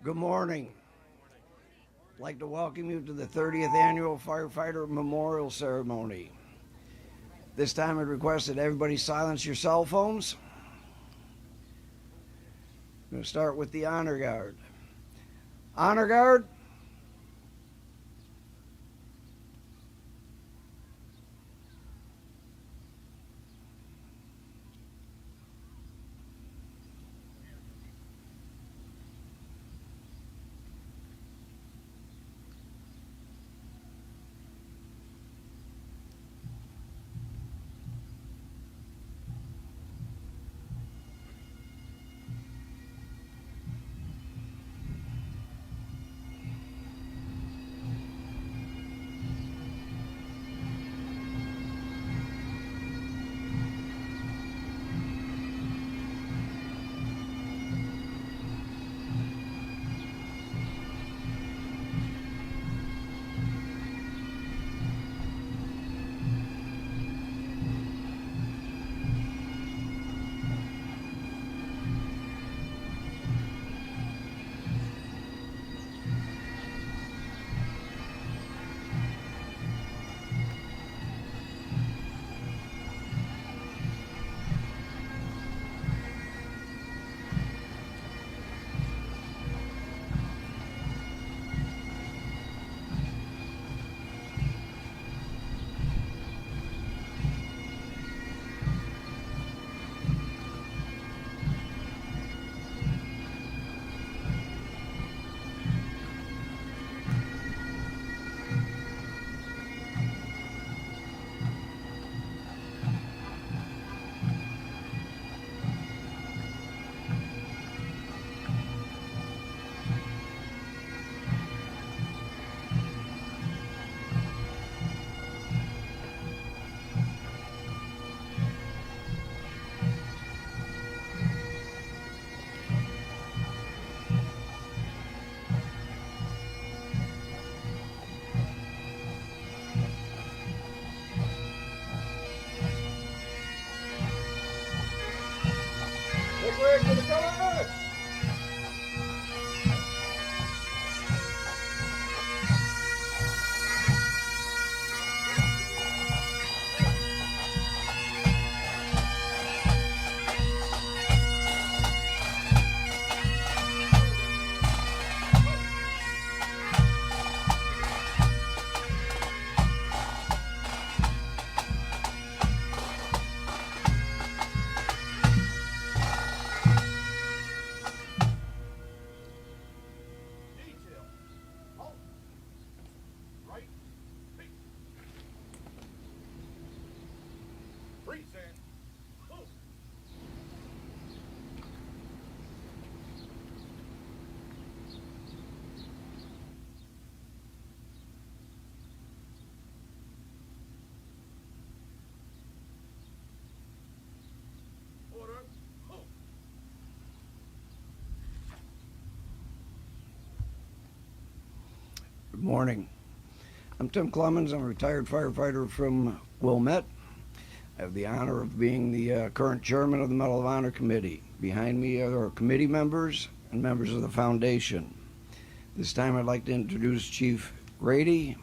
Good morning. I'd like to welcome you to the 30th Annual Firefighter Memorial Ceremony. This time I request that everybody silence your cell phones. I'm going to start with the Honor Guard. Honor Guard. To the colors! Good morning. I'm Tim Clemens. I'm a retired firefighter from Wilmette. I have the honor of being the current chairman of the Medal of Honor Committee. Behind me are committee members and members of the foundation. This time I'd like to introduce Chief Grady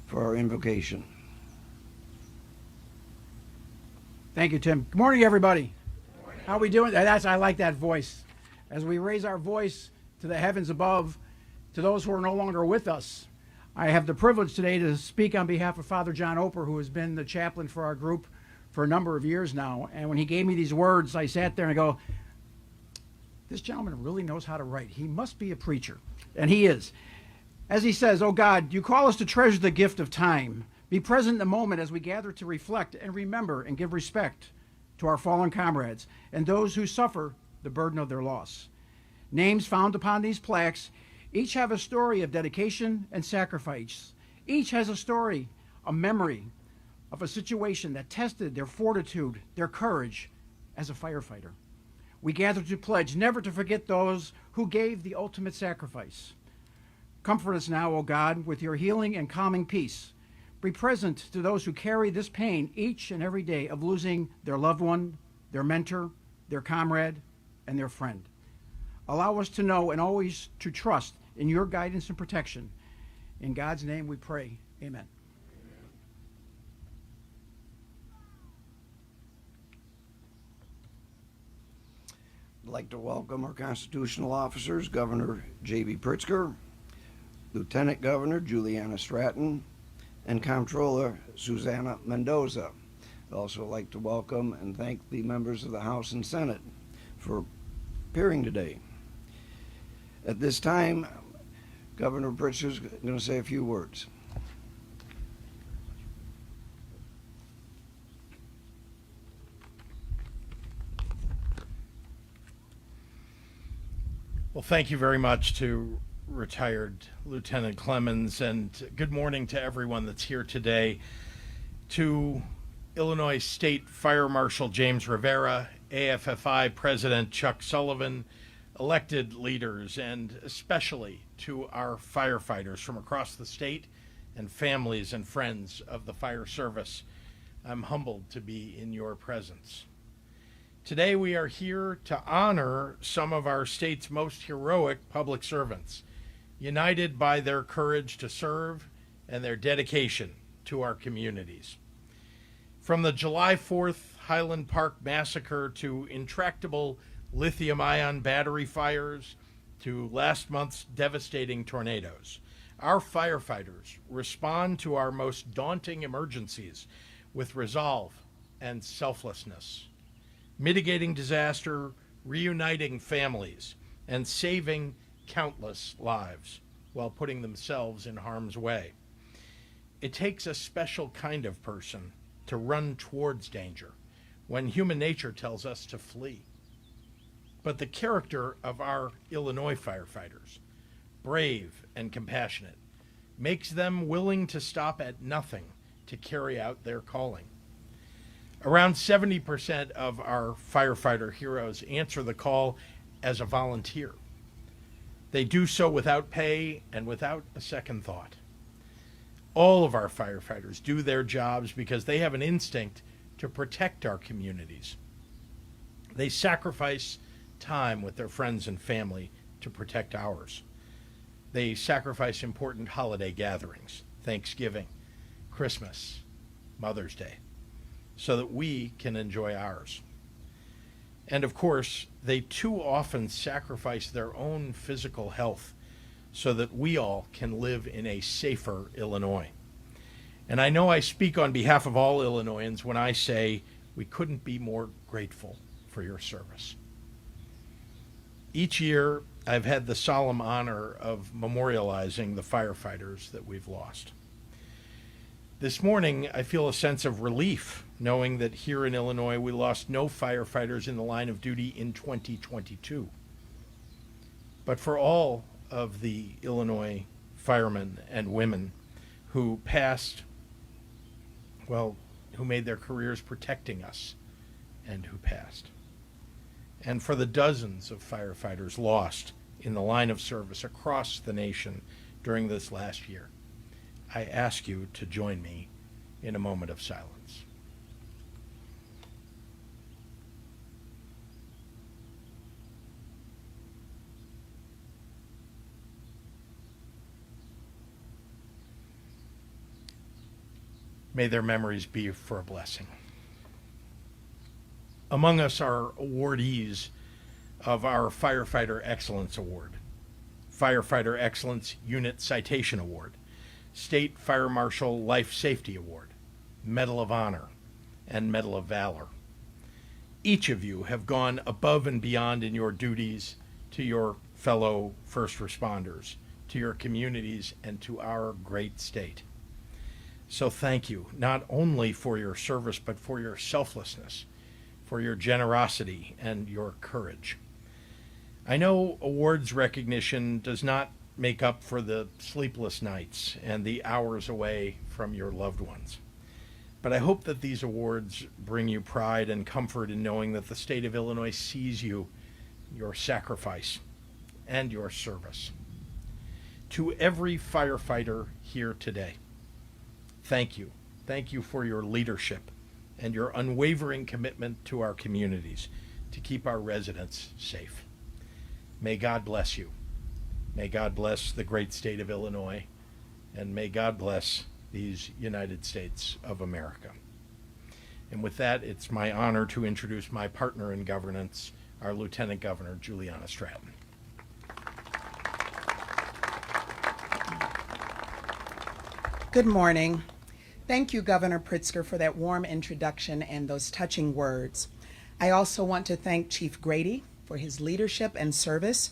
for our invocation. Thank you, Tim. Good morning, everybody. Good morning. How are we doing? I like that voice. As we raise our voice to the heavens above, to those who are no longer with us, I have the privilege today to speak on behalf of Father John Oper, who has been the chaplain for our group for a number of years now. And when he gave me these words, I sat there and I go, this gentleman really knows how to write. He must be a preacher. And he is. As he says, "Oh God, you call us to treasure the gift of time. Be present in the moment as we gather to reflect and remember and give respect to our fallen comrades and those who suffer the burden of their loss. Names found upon these plaques each have a story of dedication and sacrifice. Each has a story, a memory of a situation that tested their fortitude, their courage as a firefighter. We gather to pledge never to forget those who gave the ultimate sacrifice. Comfort us now, O God, with your healing and calming peace. Be present to those who carry this pain each and every day of losing their loved one, their mentor, their comrade, and their friend. Allow us to know and always to trust in your guidance and protection. In God's name we pray. Amen. I'd like to welcome our constitutional officers, Governor J.B. Pritzker, Lieutenant Governor Juliana Stratton, and Comptroller Susana Mendoza. I'd also like to welcome and thank the members of the House and Senate for appearing today. At this time, Governor Pritzker is going to say a few words. Well, thank you very much to retired Lieutenant Clemens, and good morning to everyone that's here today. To Illinois State Fire Marshal James Rivera, AFFI President Chuck Sullivan, elected leaders, and especially to our firefighters from across the state and families and friends of the fire service. I'm humbled to be in your presence. Today we are here to honor some of our state's most heroic public servants, united by their courage to serve and their dedication to our communities. From the July 4th Highland Park massacre to intractable lithium-ion battery fires to last month's devastating tornadoes, our firefighters respond to our most daunting emergencies with resolve and selflessness, mitigating disaster, reuniting families, and saving countless lives while putting themselves in harm's way. It takes a special kind of person to run towards danger when human nature tells us to flee. But the character of our Illinois firefighters, brave and compassionate, makes them willing to stop at nothing to carry out their calling. Around 70% of our firefighter heroes answer the call as a volunteer. They do so without pay and without a second thought. All of our firefighters do their jobs because they have an instinct to protect our communities. They sacrifice time with their friends and family to protect ours. They sacrifice important holiday gatherings, Thanksgiving, Christmas, Mother's Day, so that we can enjoy ours. And of course, they too often sacrifice their own physical health so that we all can live in a safer Illinois. And I know I speak on behalf of all Illinoisans when I say we couldn't be more grateful for your service. Each year, I've had the solemn honor of memorializing the firefighters that we've lost. This morning, I feel a sense of relief knowing that here in Illinois we lost no firefighters in the line of duty in 2022. But for all of the Illinois firemen and women who passed, who made their careers protecting us and who passed, and for the dozens of firefighters lost in the line of service across the nation during this last year, I ask you to join me in a moment of silence. May their memories be for a blessing. Among us are awardees of our Firefighter Excellence Award, Firefighter Excellence Unit Citation Award, State Fire Marshal Life Safety Award, Medal of Honor, and Medal of Valor. Each of you have gone above and beyond in your duties to your fellow first responders, to your communities, and to our great state. So thank you, not only for your service, but for your selflessness, for your generosity, and your courage. I know awards recognition does not make up for the sleepless nights and the hours away from your loved ones. But I hope that these awards bring you pride and comfort in knowing that the state of Illinois sees you, your sacrifice, and your service. To every firefighter here today, thank you. Thank you for your leadership and your unwavering commitment to our communities to keep our residents safe. May God bless you. May God bless the great state of Illinois, and may God bless these United States of America. And with that, it's my honor to introduce my partner in governance, our Lieutenant Governor, Juliana Stratton. Good morning. Thank you, Governor Pritzker, for that warm introduction and those touching words. I also want to thank Chief Grady for his leadership and service,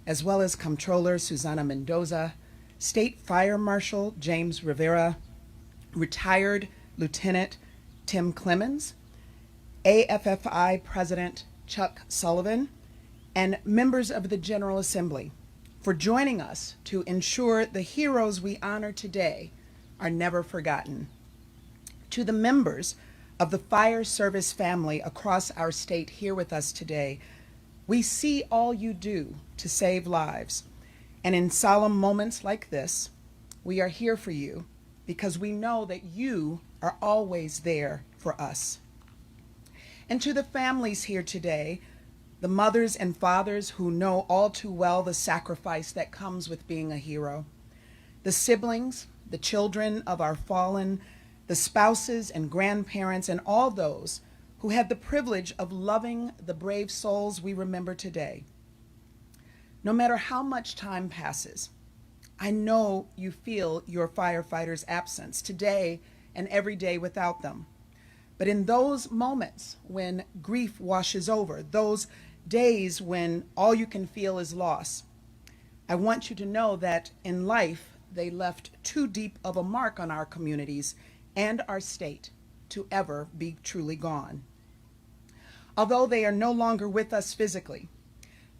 as well as Comptroller Susana Mendoza, State Fire Marshal James Rivera, retired Lieutenant Tim Clemens, AFFI President Chuck Sullivan, and members of the General Assembly for joining us to ensure the heroes we honor today are never forgotten. To the members of the fire service family across our state here with us today, we see all you do to save lives. And in solemn moments like this, we are here for you because we know that you are always there for us. And to the families here today, the mothers and fathers who know all too well the sacrifice that comes with being a hero, the siblings, the children of our fallen, the spouses and grandparents, and all those who had the privilege of loving the brave souls we remember today. No matter how much time passes, I know you feel your firefighters' absence today and every day without them. But in those moments when grief washes over, those days when all you can feel is loss, I want you to know that in life, they left too deep of a mark on our communities and our state to ever be truly gone. Although they are no longer with us physically,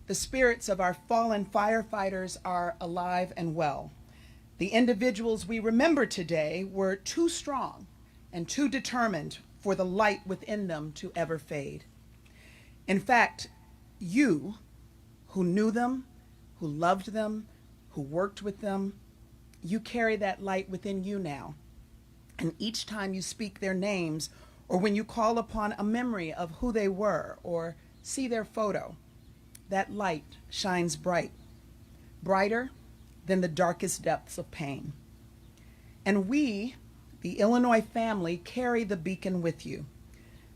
the spirits of our fallen firefighters are alive and well. The individuals we remember today were too strong and too determined for the light within them to ever fade. In fact, you who knew them, who loved them, who worked with them, you carry that light within you now. And each time you speak their names, or when you call upon a memory of who they were, or see their photo, that light shines bright, brighter than the darkest depths of pain. And we, the Illinois family, carry the beacon with you.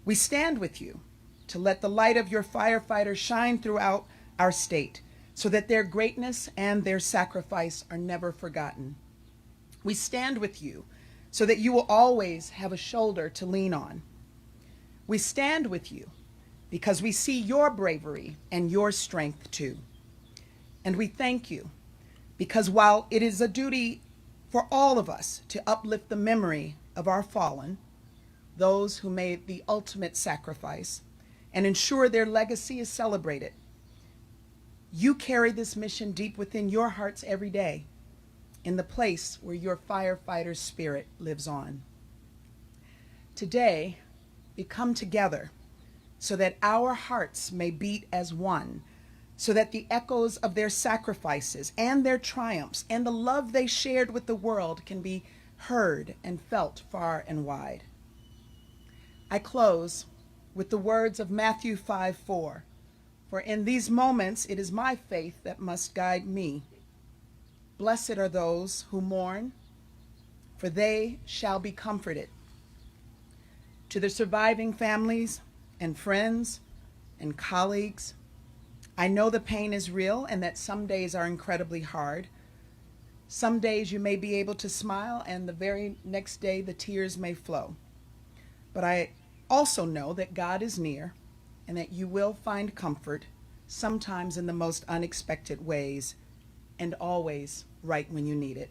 We stand with you to let the light of your firefighters shine throughout our state, so that their greatness and their sacrifice are never forgotten. We stand with you so that you will always have a shoulder to lean on. We stand with you because we see your bravery and your strength too. And we thank you because while it is a duty for all of us to uplift the memory of our fallen, those who made the ultimate sacrifice, and ensure their legacy is celebrated, you carry this mission deep within your hearts every day, in the place where your firefighter's spirit lives on. Today, we come together so that our hearts may beat as one, so that the echoes of their sacrifices and their triumphs and the love they shared with the world can be heard and felt far and wide. I close with the words of Matthew 5:4. For in these moments, it is my faith that must guide me. Blessed are those who mourn, for they shall be comforted. To the surviving families and friends and colleagues, I know the pain is real and that some days are incredibly hard. Some days you may be able to smile and the very next day the tears may flow. But I also know that God is near and that you will find comfort, sometimes in the most unexpected ways, and always right when you need it.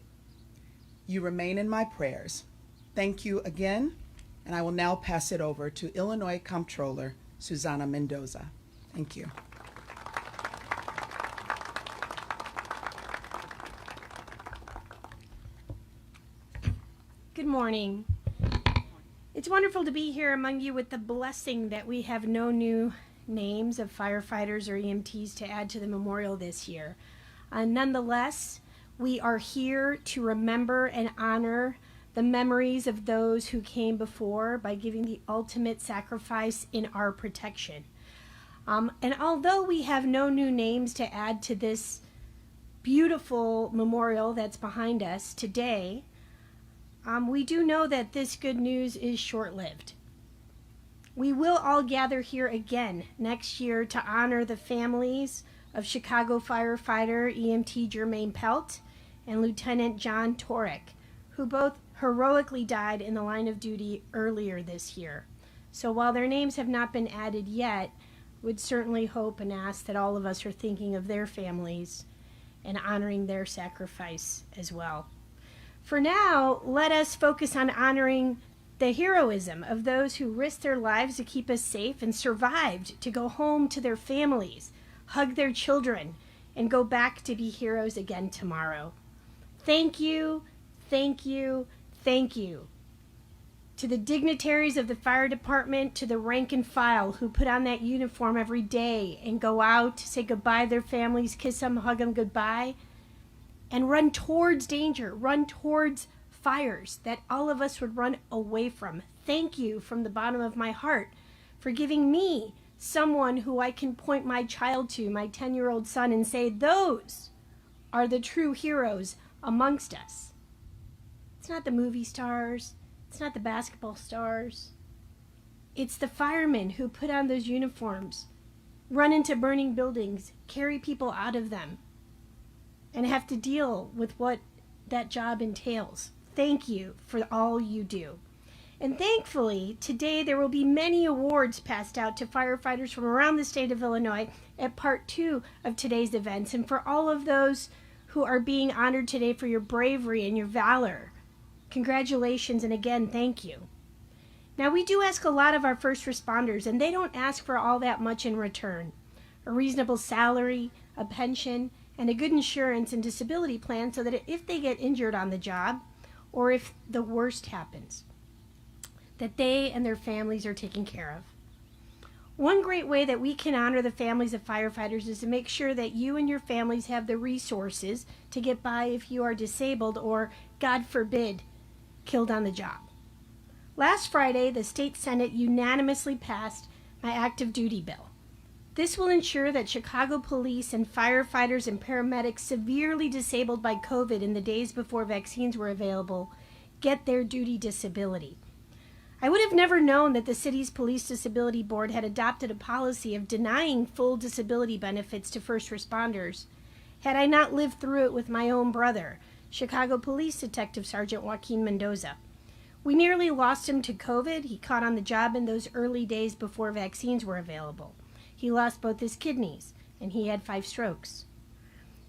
You remain in my prayers. Thank you again, and I will now pass it over to Illinois Comptroller Susana Mendoza. Thank you. Good morning. It's wonderful to be here among you with the blessing that we have no new names of firefighters or EMTs to add to the memorial this year. Nonetheless, we are here to remember and honor the memories of those who came before by giving the ultimate sacrifice in our protection. And although we have no new names to add to this beautiful memorial that's behind us today, we do know that this good news is short-lived. We will all gather here again next year to honor the families of Chicago firefighter EMT Jermaine Pelt and Lieutenant John Torek, who both heroically died in the line of duty earlier this year. So while their names have not been added yet, would certainly hope and ask that all of us are thinking of their families and honoring their sacrifice as well. For now, let us focus on honoring the heroism of those who risked their lives to keep us safe and survived to go home to their families, hug their children, and go back to be heroes again tomorrow. Thank you, thank you, thank you. To the dignitaries of the fire department, to the rank and file who put on that uniform every day and go out, say goodbye to their families, kiss them, hug them goodbye, and run towards danger, run towards fires that all of us would run away from. Thank you from the bottom of my heart for giving me someone who I can point my child to, my 10-year-old son, and say, those are the true heroes amongst us. It's not the movie stars. It's not the basketball stars. It's the firemen who put on those uniforms, run into burning buildings, carry people out of them, and have to deal with what that job entails. Thank you for all you do. And thankfully, today there will be many awards passed out to firefighters from around the state of Illinois at part 2 of today's events. And for all of those who are being honored today for your bravery and your valor, congratulations, and again, thank you. Now, we do ask a lot of our first responders, and they don't ask for all that much in return. A reasonable salary, a pension, and a good insurance and disability plan so that if they get injured on the job, or if the worst happens, that they and their families are taken care of. One great way that we can honor the families of firefighters is to make sure that you and your families have the resources to get by if you are disabled or, God forbid, killed on the job. Last Friday, the state Senate unanimously passed my active duty bill. This will ensure that Chicago police and firefighters and paramedics severely disabled by COVID in the days before vaccines were available get their duty disability. I would have never known that the city's Police Disability Board had adopted a policy of denying full disability benefits to first responders had I not lived through it with my own brother, Chicago Police Detective Sergeant Joaquin Mendoza. We nearly lost him to COVID. He caught on the job in those early days before vaccines were available. He lost both his kidneys, and he had 5 strokes.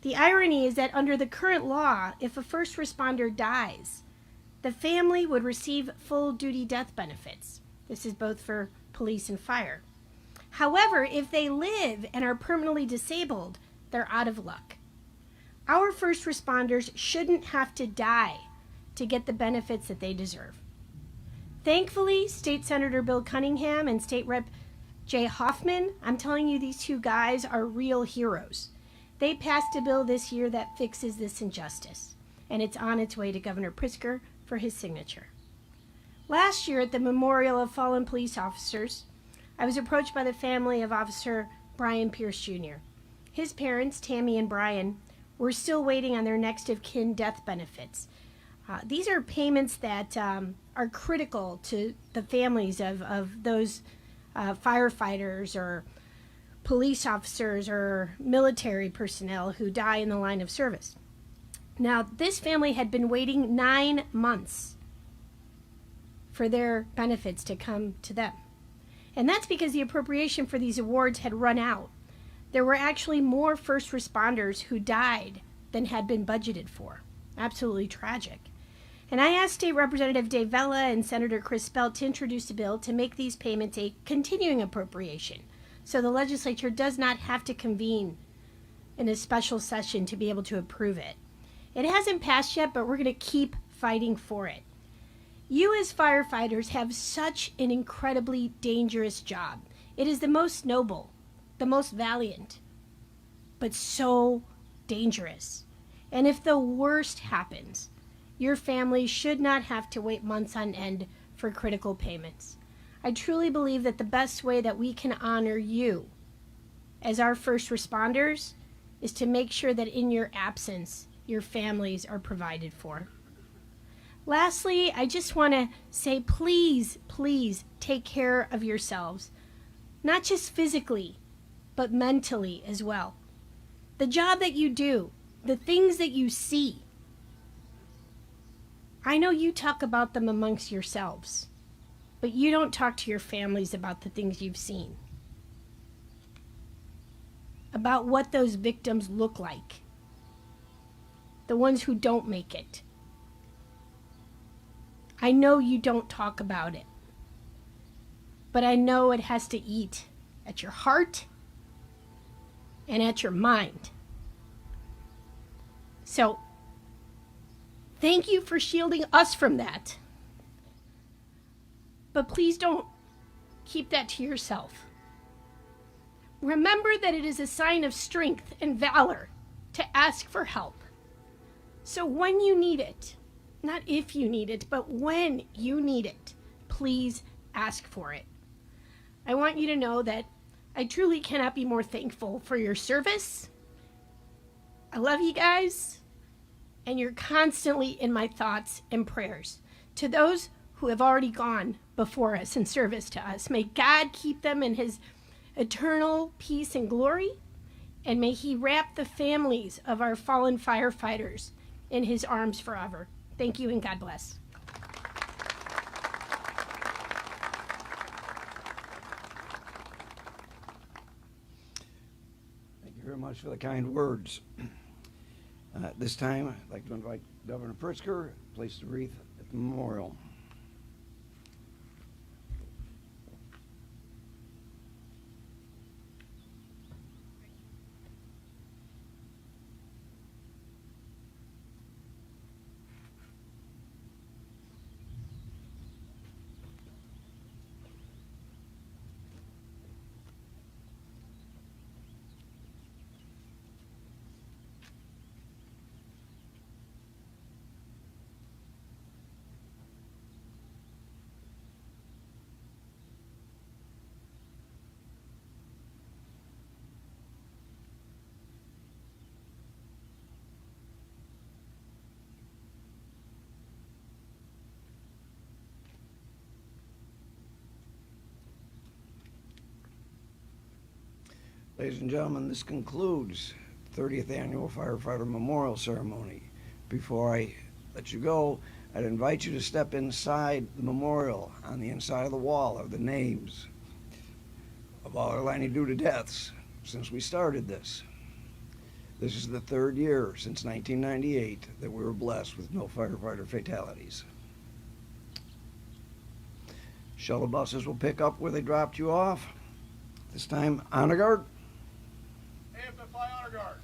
The irony is that under the current law, if a first responder dies, the family would receive full duty death benefits. This is both for police and fire. However, if they live and are permanently disabled, they're out of luck. Our first responders shouldn't have to die to get the benefits that they deserve. Thankfully, State Senator Bill Cunningham and State Rep Jay Hoffman, I'm telling you, these 2 guys are real heroes. They passed a bill this year that fixes this injustice, and it's on its way to Governor Pritzker for his signature. Last year at the Memorial of Fallen Police Officers, I was approached by the family of Officer Brian Pierce Jr. His parents, Tammy and Brian, were still waiting on their next of kin death benefits. These are payments that are critical to the families of those firefighters or police officers or military personnel who die in the line of service. Now, this family had been waiting 9 months for their benefits to come to them. And that's because the appropriation for these awards had run out. There were actually more first responders who died than had been budgeted for. Absolutely tragic. And I asked State Representative Dave Vella and Senator Chris Spelt to introduce a bill to make these payments a continuing appropriation, so the legislature does not have to convene in a special session to be able to approve it. It hasn't passed yet, but we're going to keep fighting for it. You as firefighters have such an incredibly dangerous job. It is the most noble, the most valiant, but so dangerous. And if the worst happens, your family should not have to wait months on end for critical payments. I truly believe that the best way that we can honor you as our first responders is to make sure that in your absence, your families are provided for. Lastly, I just want to say, please, please take care of yourselves, not just physically, but mentally as well. The job that you do, the things that you see, I know you talk about them amongst yourselves, but you don't talk to your families about the things you've seen, about what those victims look like, the ones who don't make it. I know you don't talk about it, but I know it has to eat at your heart and at your mind. So, thank you for shielding us from that. But please don't keep that to yourself. Remember that it is a sign of strength and valor to ask for help. So when you need it, not if you need it, but when you need it, please ask for it. I want you to know that I truly cannot be more thankful for your service. I love you guys, and you're constantly in my thoughts and prayers. To those who have already gone before us in service to us, may God keep them in his eternal peace and glory, and may he wrap the families of our fallen firefighters in his arms forever. Thank you, and God bless. Thank you very much for the kind words. At this time, I'd like to invite Governor Pritzker to place the wreath at the memorial. Ladies and gentlemen, this concludes the 30th Annual Firefighter Memorial Ceremony. Before I let you go, I'd invite you to step inside the memorial. On the inside of the wall are the names of all our line of duty deaths since we started this. This is the third year since 1998 that we were blessed with no firefighter fatalities. Shuttle buses will pick up where they dropped you off. This time, honor guard. AFFI Honor Guard.